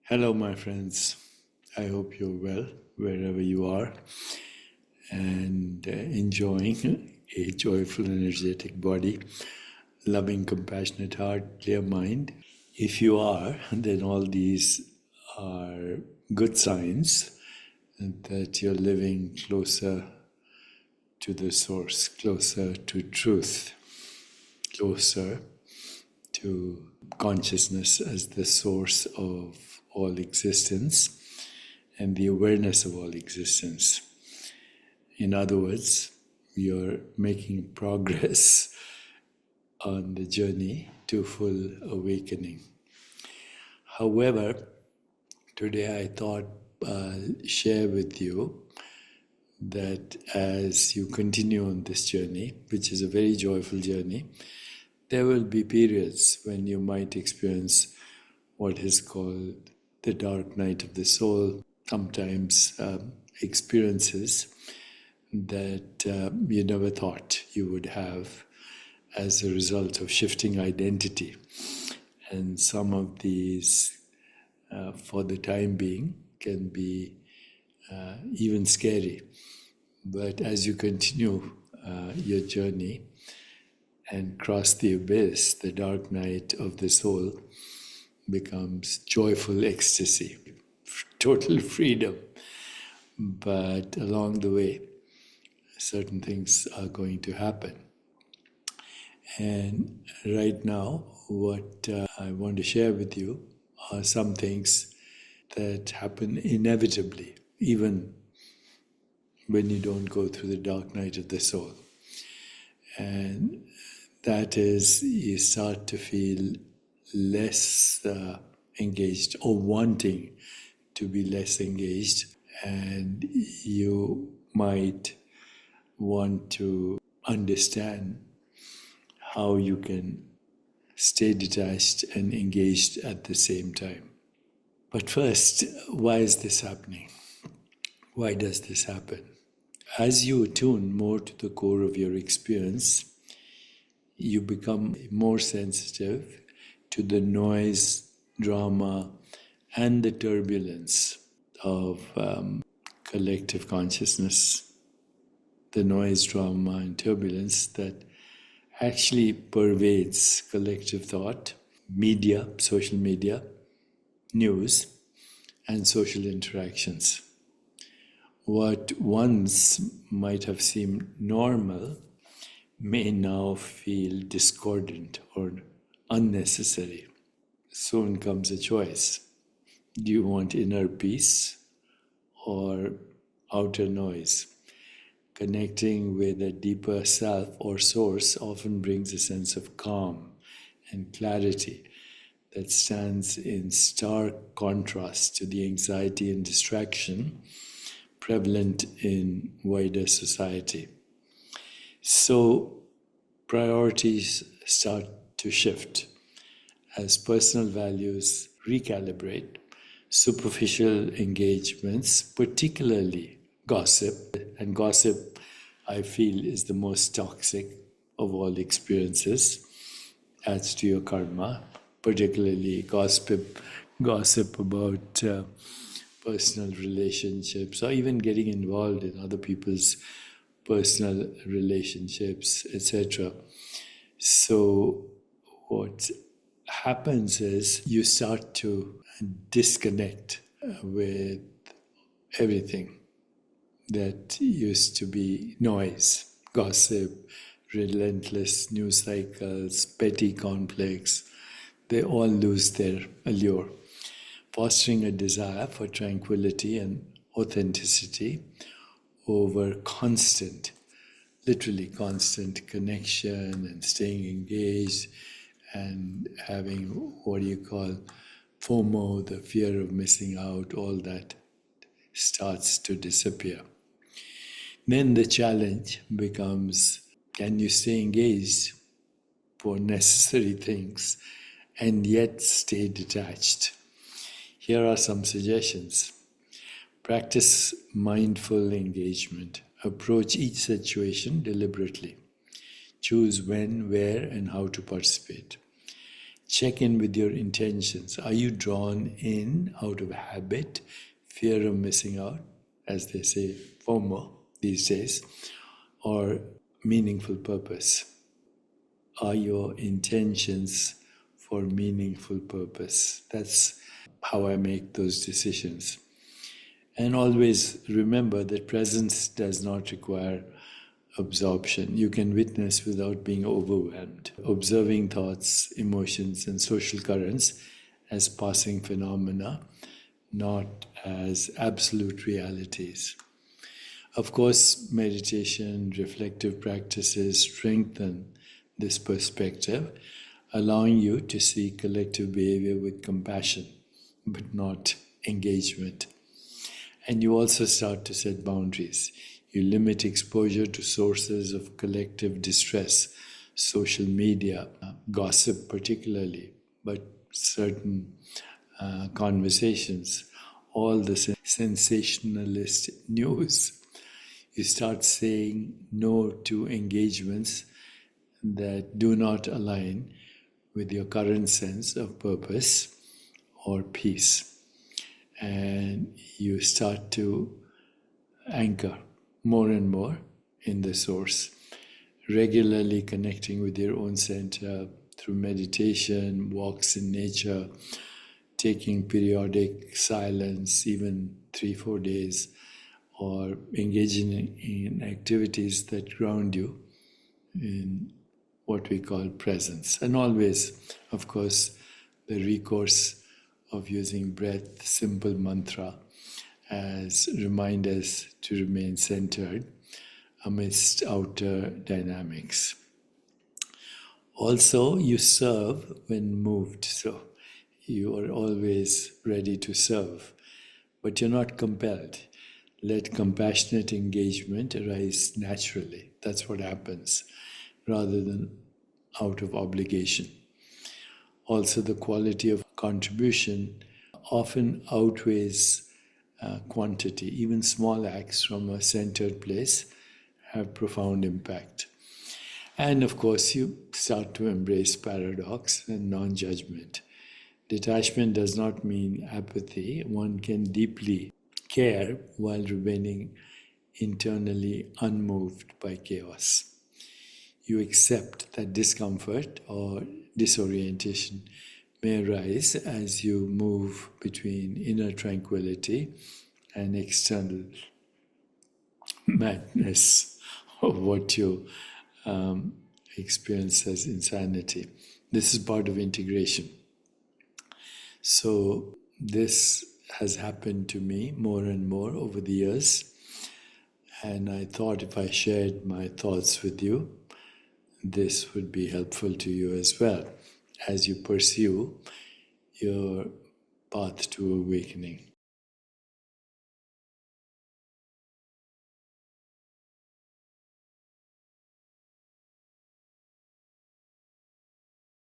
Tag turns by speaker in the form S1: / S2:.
S1: Hello, my friends. I hope you're well wherever you are and enjoying a joyful, energetic body, loving, compassionate heart, clear mind. If you are, then all these are good signs that you're living closer to the source, closer to truth, closer to consciousness as the source of all existence and the awareness of all existence. In other words, you're making progress on the journey to full awakening. However, today I thought I'll share with you that as you continue on this journey, which is a very joyful journey, there will be periods when you might experience what is called the dark night of the soul, sometimes experiences that you never thought you would have as a result of shifting identity. And some of these, for the time being, can be even scary. But as you continue your journey and cross the abyss, the dark night of the soul becomes joyful ecstasy, total freedom. But along the way, certain things are going to happen. And right now, what I want to share with you are some things that happen inevitably, even when you don't go through the dark night of the soul. And that is, you start to feel less engaged or wanting to be less engaged, and you might want to understand how you can stay detached and engaged at the same time. But first, why is this happening? Why does this happen? As you attune more to the core of your experience, you become more sensitive to the noise, drama, and the turbulence of collective consciousness. The noise, drama, and turbulence that actually pervades collective thought, media, social media, news, and social interactions. What once might have seemed normal may now feel discordant or unnecessary. Soon comes a choice. Do you want inner peace or outer noise? Connecting with a deeper self or source often brings a sense of calm and clarity that stands in stark contrast to the anxiety and distraction prevalent in wider society. So priorities start to shift as personal values recalibrate. Superficial engagements, particularly gossip, and gossip I feel is the most toxic of all experiences, adds to your karma, particularly gossip about personal relationships, or even getting involved in other people's personal relationships, etc. So what happens is you start to disconnect with everything that used to be noise, gossip, relentless news cycles, petty conflicts. They all lose their allure, fostering a desire for tranquility and authenticity over constant, literally constant connection and staying engaged and having what you call FOMO, the fear of missing out, all that starts to disappear. Then the challenge becomes, can you stay engaged for necessary things and yet stay detached? Here are some suggestions. Practice mindful engagement. Approach each situation deliberately. Choose when, where, and how to participate. Check in with your intentions. Are you drawn in out of habit, fear of missing out, as they say, FOMO these days, or meaningful purpose? Are your intentions for meaningful purpose? That's how I make those decisions. And always remember that presence does not require absorption. You can witness without being overwhelmed, observing thoughts, emotions, and social currents as passing phenomena, not as absolute realities. Of course, meditation, reflective practices strengthen this perspective, allowing you to see collective behavior with compassion, but not engagement. And you also start to set boundaries. You limit exposure to sources of collective distress, social media, gossip particularly, but certain conversations, all the sensationalist news. You start saying no to engagements that do not align with your current sense of purpose or peace. And you start to anchor more and more in the source, regularly connecting with your own center through meditation, walks in nature, taking periodic silence, even 3-4 days, or engaging in activities that ground you in what we call presence. And always, of course, the recourse of using breath, simple mantra, as reminders to remain centered amidst outer dynamics. Also, you serve when moved, so you are always ready to serve, but you're not compelled. Let compassionate engagement arise naturally. That's what happens, rather than out of obligation. Also, the quality of contribution often outweighs quantity. Even small acts from a centered place have profound impact. And of course, you start to embrace paradox and non-judgment. Detachment does not mean apathy. One can deeply care while remaining internally unmoved by chaos. You accept that discomfort or disorientation may arise as you move between inner tranquility and external madness of what you experience as insanity. This is part of integration. So this has happened to me more and more over the years, and I thought if I shared my thoughts with you, this would be helpful to you as well as you pursue your path to awakening.